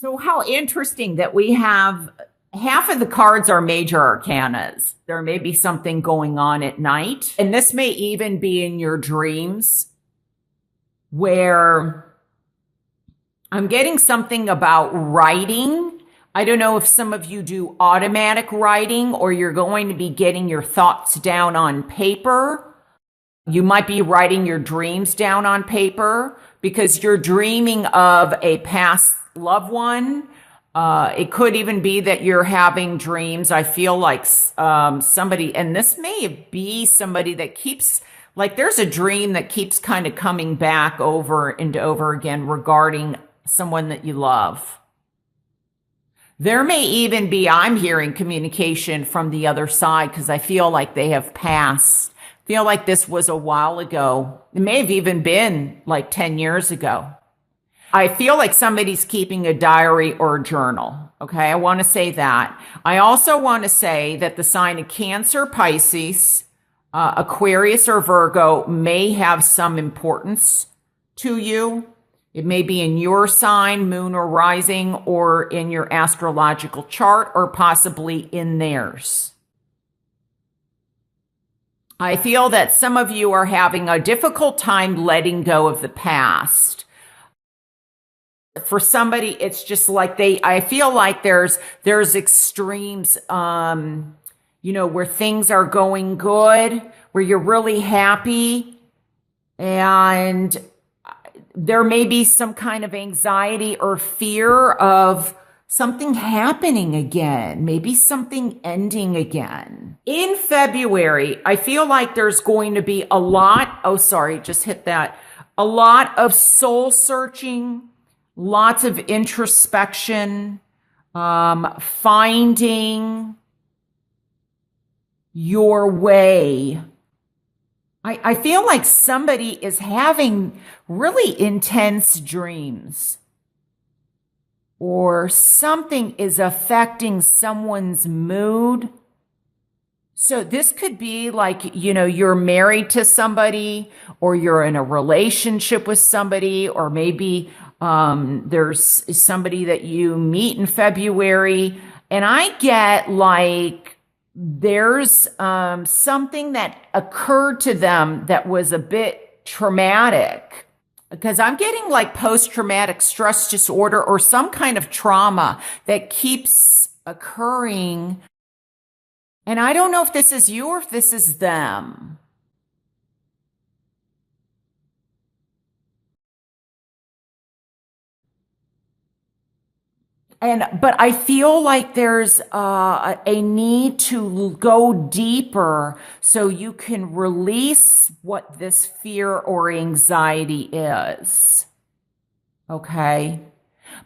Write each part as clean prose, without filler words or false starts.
So how interesting that we have half of the cards are major arcanas. There may be something going on at night. And this may even be in your dreams where I'm getting something about writing. I don't know if some of you do automatic writing or you're going to be getting your thoughts down on paper. You might be writing your dreams down on paper because you're dreaming of a past loved one. It could even be that you're having dreams. I feel like somebody, and this may be somebody that keeps, like there's a dream that keeps kind of coming back over and over again regarding someone that you love. There may even be, I'm hearing communication from the other side because I feel like they have passed. I feel like this was a while ago. It may have even been like 10 years ago. I feel like somebody's keeping a diary or a journal. Okay, I want to say that. I also want to say that the sign of Cancer, Pisces, Aquarius, or Virgo may have some importance to you. It may be in your sign, moon or rising, or in your astrological chart, or possibly in theirs. I feel that some of you are having a difficult time letting go of the past. For somebody, it's just like I feel like there's extremes, where things are going good, where you're really happy, and there may be some kind of anxiety or fear of something happening again, maybe something ending again. In February, I feel like there's going to be a lot of soul searching, lots of introspection, finding your way. I feel like somebody is having really intense dreams, or something is affecting someone's mood. So this could be like, you're married to somebody, or you're in a relationship with somebody, or maybe there's somebody that you meet in February. And I get like, there's something that occurred to them that was a bit traumatic, because I'm getting like post-traumatic stress disorder or some kind of trauma that keeps occurring. And I don't know if this is you or if this is them. But I feel like there's a need to go deeper so you can release what this fear or anxiety is. Okay?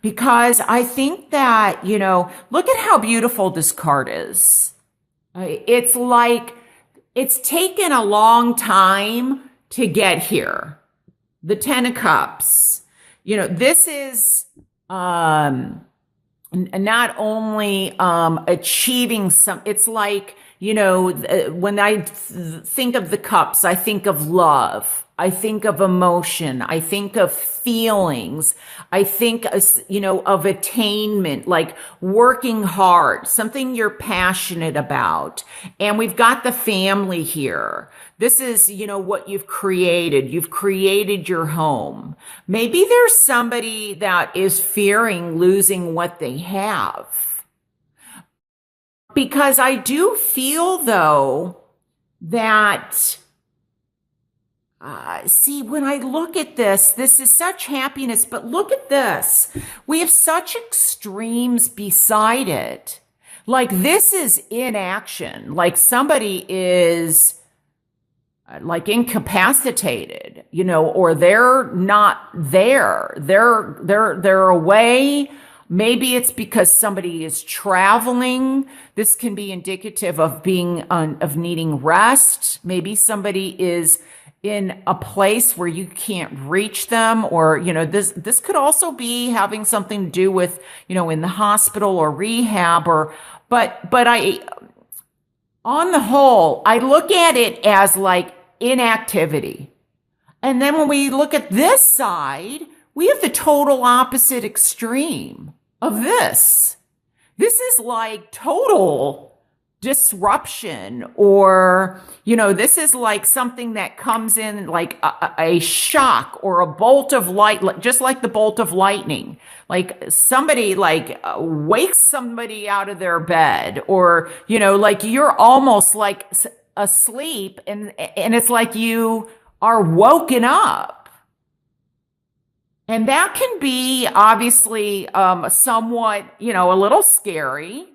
Because I think that, look at how beautiful this card is. It's like it's taken a long time to get here. The Ten of Cups. This is not only achieving some, it's like, when I think of the cups, I think of love. I think of emotion. I think of feelings. I think, of attainment, like working hard, something you're passionate about. And we've got the family here. This is, what you've created. You've created your home. Maybe there's somebody that is fearing losing what they have. Because I do feel, though, that when I look at this is such happiness, but look at this. We have such extremes beside it. Like this is inaction. Like somebody is like incapacitated, or they're not there. They're away. Maybe it's because somebody is traveling. This can be indicative of of needing rest. Maybe somebody is in a place where you can't reach them, or, this could also be having something to do with, in the hospital or rehab, but on the whole, I look at it as like inactivity. And then when we look at this side, we have the total opposite extreme of this. This is like total disruption, or, this is like something that comes in like a shock or a bolt of light, just like the bolt of lightning. Like somebody like wakes somebody out of their bed, or, like you're almost like asleep, and it's like you are woken up. And that can be obviously somewhat, a little scary,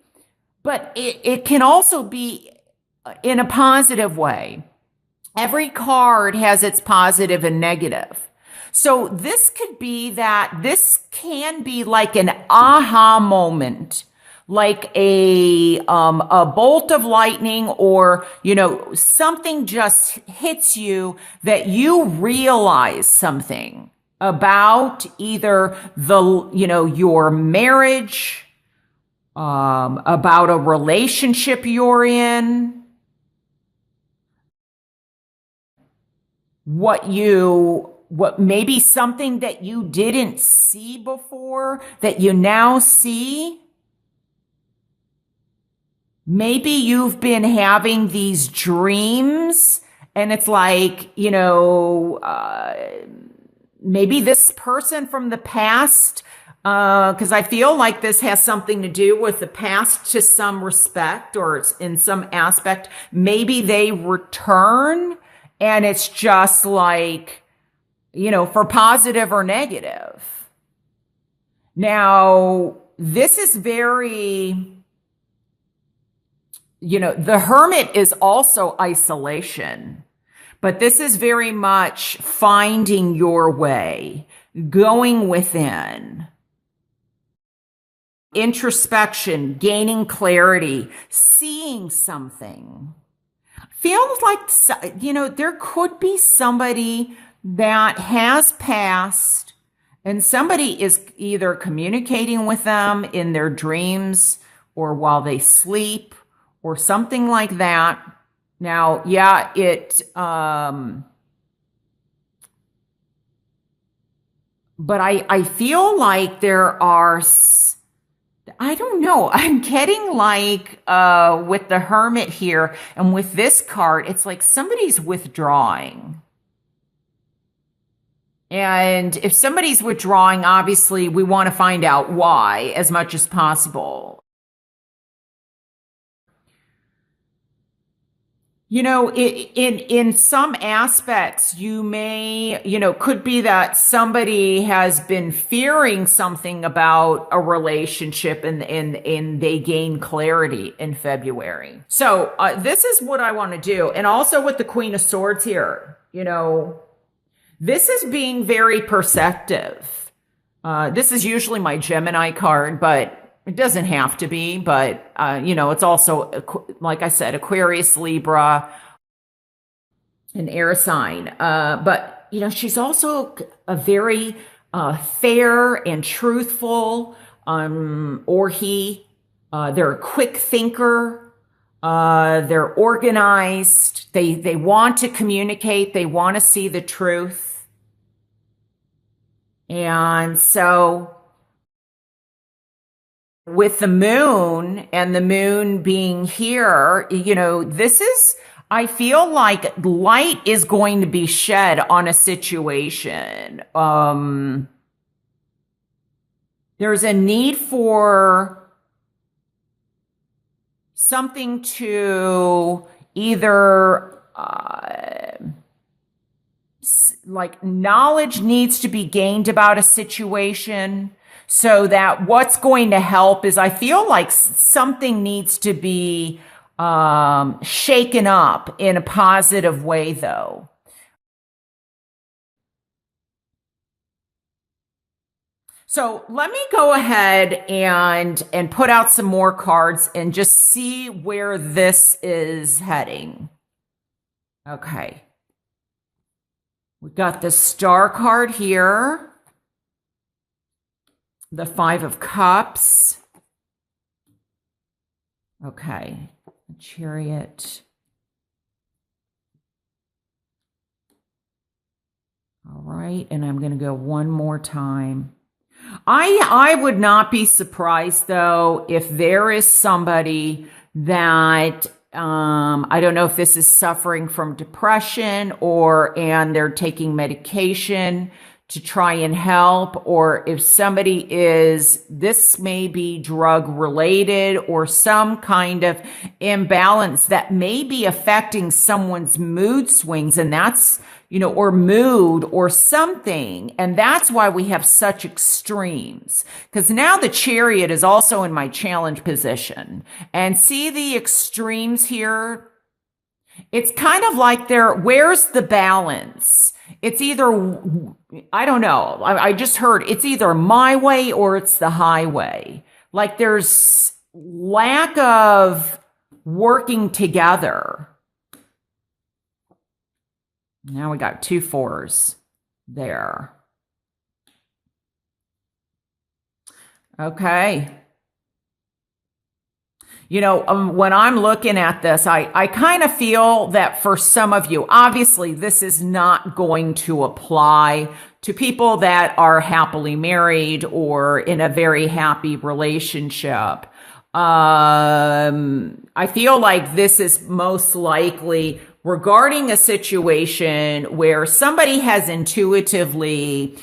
but it can also be in a positive way. Every card has its positive and negative. So this can be like an aha moment, like a bolt of lightning, or, something just hits you that you realize something about either your marriage, about a relationship you're in, what maybe something that you didn't see before that you now see. Maybe you've been having these dreams, and it's like, maybe this person from the past, because I feel like this has something to do with the past to some respect, or in some aspect. Maybe they return, and it's just like, for positive or negative. Now, this is very, the Hermit is also isolation. But this is very much finding your way, going within, introspection, gaining clarity, seeing something. Feels like, there could be somebody that has passed, and somebody is either communicating with them in their dreams or while they sleep or something like that. Now, yeah, but I feel like there are, I don't know, I'm getting like, with the Hermit here and with this card, it's like somebody's withdrawing. And if somebody's withdrawing, obviously we want to find out why as much as possible. In some aspects, you may, could be that somebody has been fearing something about a relationship, and they gain clarity in February. So this is what I want to do. And also with the Queen of Swords here, this is being very perceptive. This is usually my Gemini card, but it doesn't have to be. But, it's also, like I said, Aquarius, Libra, an air sign. But, she's also a very fair and truthful, or he. They're a quick thinker. They're organized. They want to communicate. They want to see the truth. And so with the moon, and the moon being here, I feel like light is going to be shed on a situation. There's a need for something to either, like knowledge needs to be gained about a situation, so that what's going to help is, I feel like something needs to be shaken up in a positive way, though. So let me go ahead and put out some more cards and just see where this is heading. Okay. We got the Star card here. The Five of Cups. Okay. The Chariot. All right. And I'm going to go one more time. I would not be surprised though if there is somebody that I don't know if this is suffering from depression and they're taking medication to try and help, or if somebody is, this may be drug related or some kind of imbalance that may be affecting someone's mood swings, and that's, or mood or something. And that's why we have such extremes. Because now the Chariot is also in my challenge position. And see the extremes here? It's kind of like where's the balance? It's either, I don't know. I just heard it's either my way or it's the highway. Like there's lack of working together. Now we got 2 4s there. Okay. When I'm looking at this, I kind of feel that for some of you, obviously this is not going to apply to people that are happily married or in a very happy relationship. I feel like this is most likely regarding a situation where somebody has intuitively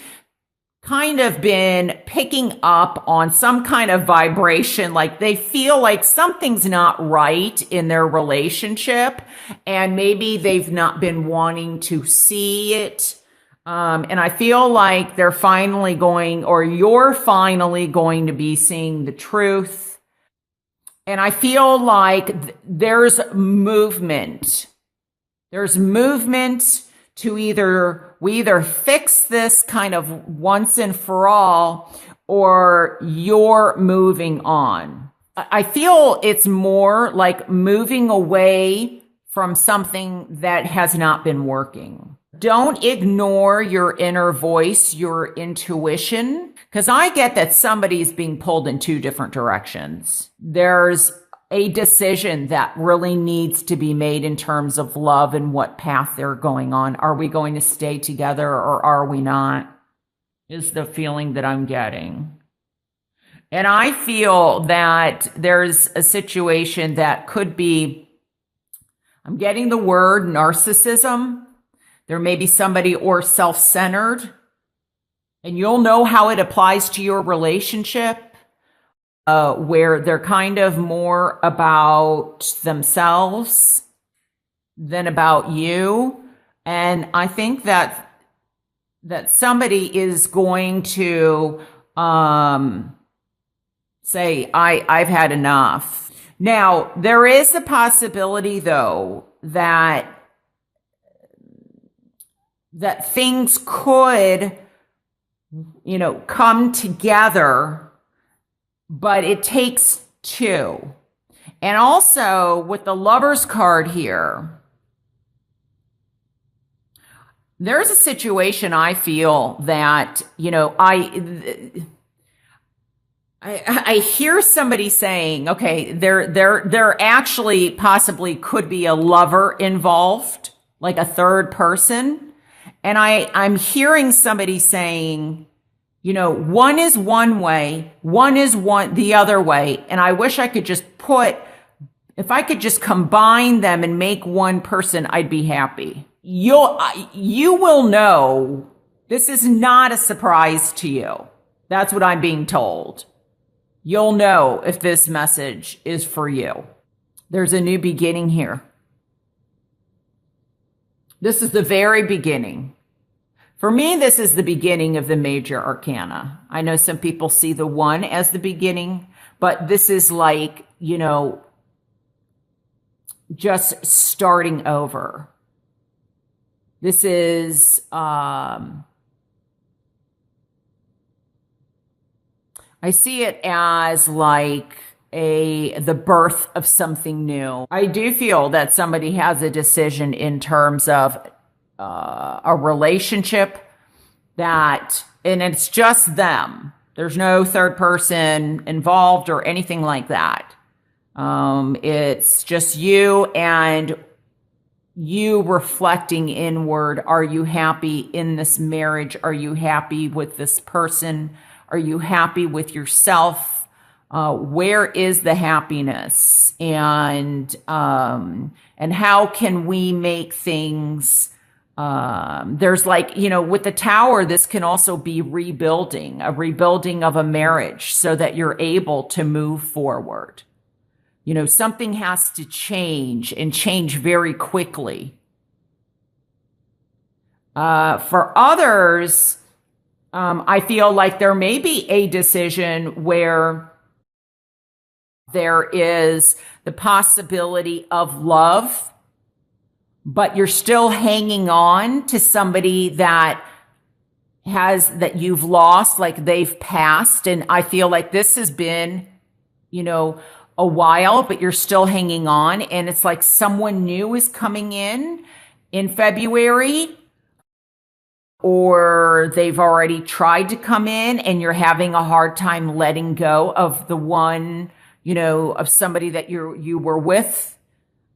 kind of been picking up on some kind of vibration, like they feel like something's not right in their relationship, and maybe they've not been wanting to see it. And I feel like they're finally going, or you're finally going to be seeing the truth. And I feel like there's movement. There's movement to we either fix this kind of once and for all, or you're moving on. I feel it's more like moving away from something that has not been working. Don't ignore your inner voice, your intuition, because I get that somebody's being pulled in 2 different directions. There's a decision that really needs to be made in terms of love and what path they're going on. Are we going to stay together or are we not? Is the feeling that I'm getting. And I feel that there's a situation that could be, I'm getting the word narcissism. There may be somebody, or self-centered, and you'll know how it applies to your relationship. Where they're kind of more about themselves than about you. And I think that somebody is going to say, I've had enough. Now, there is a possibility, though, that things could, come together, but it takes 2. And also with the Lover's card here, there's a situation I feel that, I hear somebody saying, okay, there actually possibly could be a lover involved, like a third person. And I'm hearing somebody saying, one is one way, one is the other way. And I wish I could just if I could just combine them and make one person, I'd be happy. You will know this is not a surprise to you. That's what I'm being told. You'll know if this message is for you. There's a new beginning here. This is the very beginning. For me, this is the beginning of the major arcana. I know some people see the 1 as the beginning, but this is like, just starting over. This is, I see it as like the birth of something new. I do feel that somebody has a decision in terms of a relationship and it's just them. There's no third person involved or anything like that. It's just you and you reflecting inward. Are you happy in this marriage? Are you happy with this person? Are you happy with yourself? Where is the happiness? And how can we make things, there's like, with the tower, this can also be rebuilding, a rebuilding of a marriage so that you're able to move forward. Something has to change and change very quickly. For others, I feel like there may be a decision where there is the possibility of love, but you're still hanging on to somebody that you've lost, like they've passed. And I feel like this has been, a while, but you're still hanging on. And it's like someone new is coming in February, or they've already tried to come in and you're having a hard time letting go of the one, of somebody that you were with.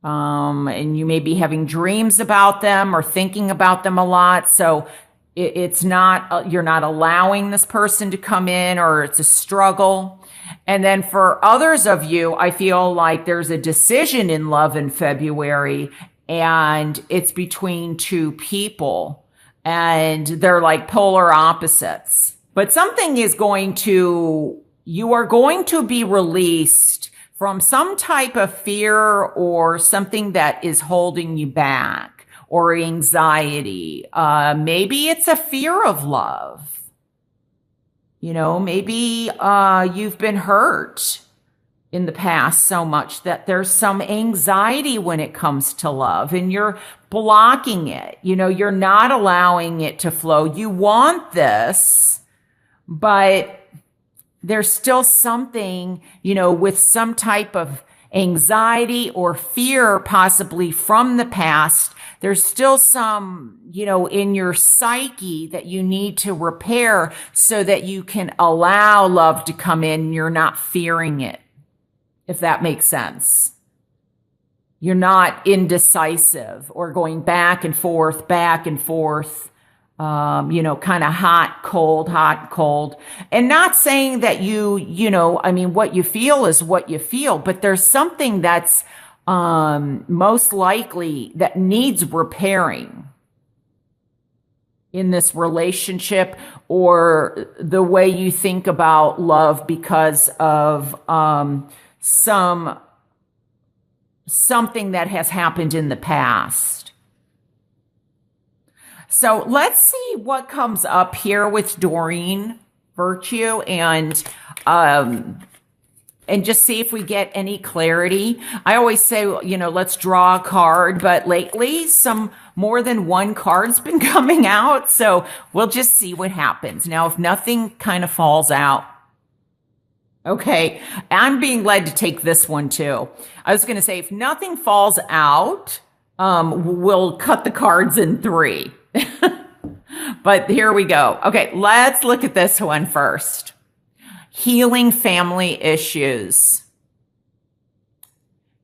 And you may be having dreams about them or thinking about them a lot. So it's not, you're not allowing this person to come in, or it's a struggle. And then for others of you, I feel like there's a decision in love in February, and it's between two people, and they're like polar opposites. But something is you are going to be released from some type of fear or something that is holding you back, or anxiety. Maybe it's a fear of love. Maybe you've been hurt in the past so much that there's some anxiety when it comes to love, and you're blocking it. You're not allowing it to flow. You want this, but there's still something, with some type of anxiety or fear, possibly from the past. There's still some, in your psyche that you need to repair so that you can allow love to come in and you're not fearing it, if that makes sense. You're not indecisive or going back and forth, kind of hot, cold. And not saying that what you feel is what you feel, but there's something that's most likely that needs repairing in this relationship, or the way you think about love, because of something that has happened in the past. So let's see what comes up here with Doreen Virtue, and just see if we get any clarity. I always say, let's draw a card, but lately some more than one card's been coming out. So we'll just see what happens. Now, if nothing kind of falls out. Okay, I'm being led to take this one too. I was going to say, if nothing falls out, we'll cut the cards in 3. But here we go. Okay, let's look at this one first. Healing family issues.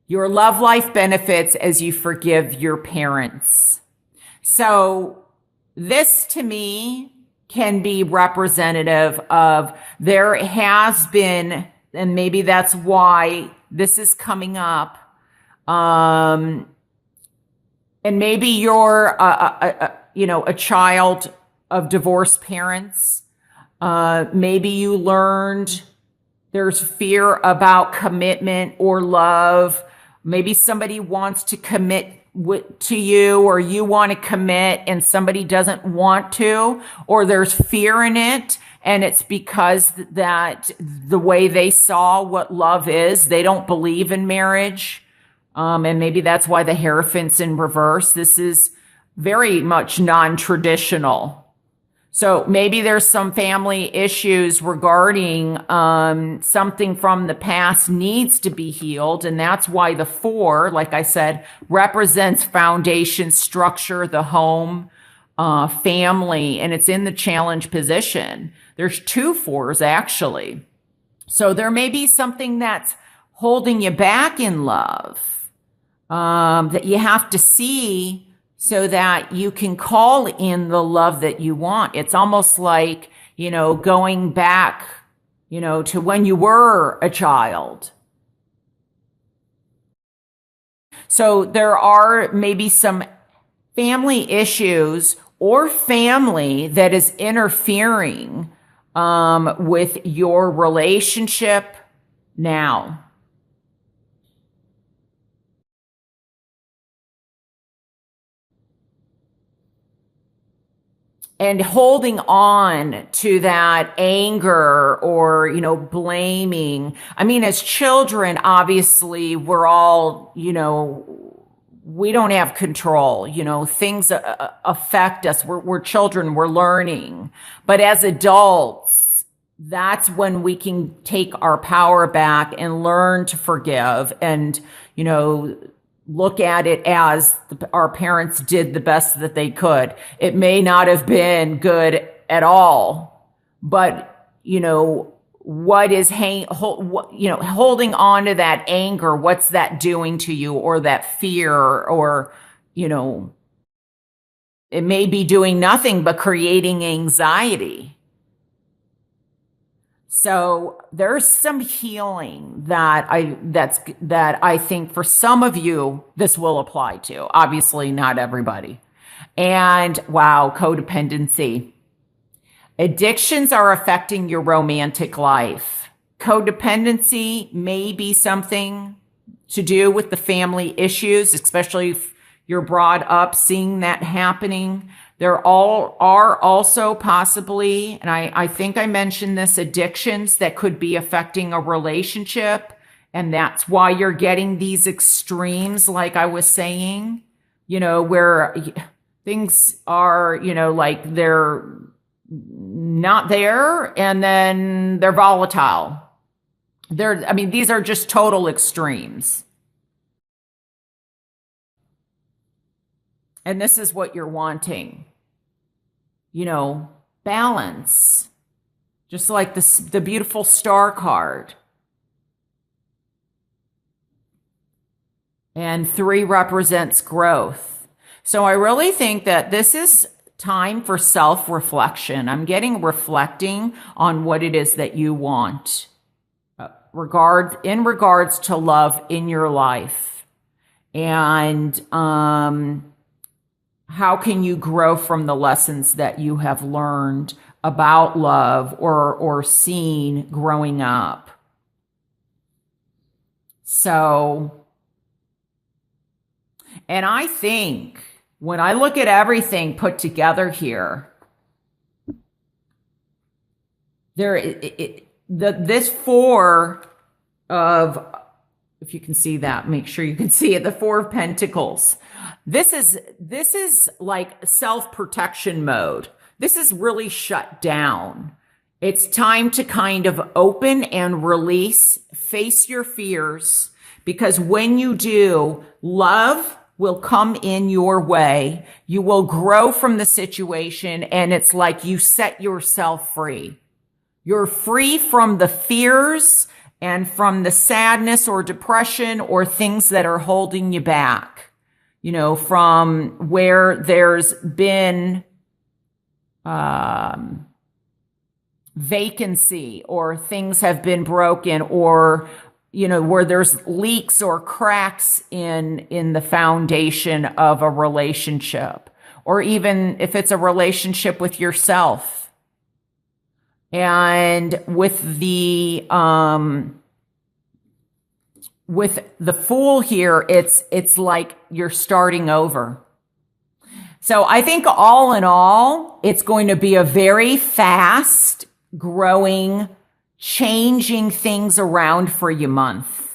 Your love life benefits as you forgive your parents. So this to me can be representative of, there has been, and maybe that's why this is coming up. And maybe you're a child of divorced parents. Maybe you learned there's fear about commitment or love. Maybe somebody wants to commit to you, or you want to commit and somebody doesn't want to, or there's fear in it. And it's because that the way they saw what love is, they don't believe in marriage. And maybe that's why the Hierophant's in reverse. This is very much non-traditional. So maybe there's some family issues regarding something from the past needs to be healed. And that's why the 4, like I said, represents foundation, structure, the home, family, and it's in the challenge position. There's 2 4s actually. So there may be something that's holding you back in love that you have to see, so that you can call in the love that you want. It's almost like, going back, to when you were a child. So there are maybe some family issues or family that is interfering with your relationship now. And holding on to that anger or, blaming. I mean, as children, obviously, we're all, we don't have control. Things affect us. We're children, we're learning. But as adults, that's when we can take our power back and learn to forgive and, look at it as our parents did the best that they could. It may not have been good at all, but what is holding on to that anger? What's that doing to you, or that fear, or it may be doing nothing but creating anxiety. So there's some healing that I think for some of you this will apply to. Obviously not everybody. And wow, codependency. Addictions are affecting your romantic life. Codependency may be something to do with the family issues, especially if you're brought up seeing that happening. There are also possibly, and I think I mentioned this, addictions that could be affecting a relationship. And that's why you're getting these extremes, like I was saying, where things are, like they're not there and then they're volatile. These are just total extremes. And this is what you're wanting, balance, just like the beautiful star card. And 3 represents growth. So I really think that this is time for self-reflection. I'm getting reflecting on what it is that you want in regards to love in your life. And, how can you grow from the lessons that you have learned about love or seen growing up? So, and I think when I look at everything put together here, this 4 of, if you can see that, make sure you can see it, the 4 of Pentacles. This is like self-protection mode. This is really shut down. It's time to kind of open and release, face your fears, because when you do, love will come in your way. You will grow from the situation, and it's like you set yourself free. You're free from the fears and from the sadness or depression or things that are holding you back. From where there's been vacancy, or things have been broken, or, where there's leaks or cracks in the foundation of a relationship, or even if it's a relationship with yourself. And with the Fool here, it's like you're starting over. So I think all in all, it's going to be a very fast growing, changing things around for you month.